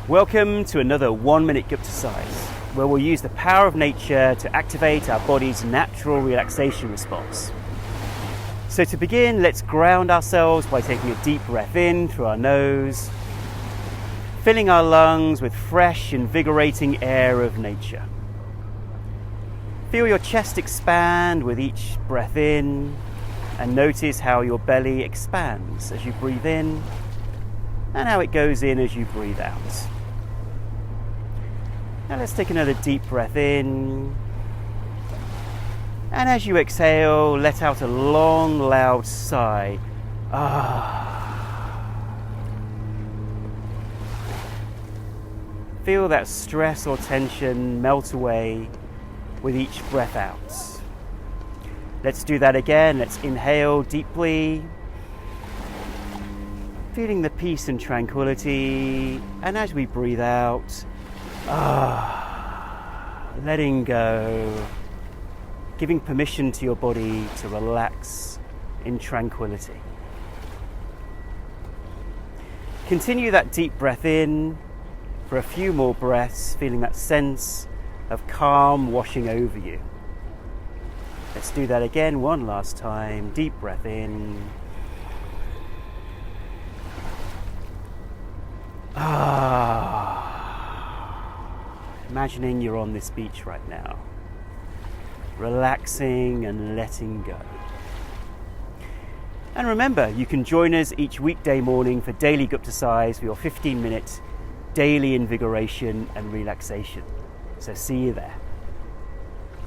Welcome to another 1 minute Guptacise, where we'll use the power of nature to activate our body's natural relaxation response. So to begin, let's ground ourselves by taking a deep breath in through our nose, filling our lungs with fresh, invigorating air of nature. Feel your chest expand with each breath in, and notice how your belly expands as you breathe in, and how it goes in as you breathe out. Now let's take another deep breath in, and as you exhale, let out a long, loud sigh. Feel that stress or tension melt away with each breath out. Let's do that again. Let's inhale deeply, feeling the peace and tranquility, and as we breathe out, letting go, giving permission to your body to relax in tranquility. Continue that deep breath in for a few more breaths, feeling that sense of calm washing over you. Let's do that again one last time. Deep breath in. Imagining you're on this beach right now, relaxing and letting go. And remember, you can join us each weekday morning for daily Guptacise for your 15-minute daily invigoration and relaxation. So see you there.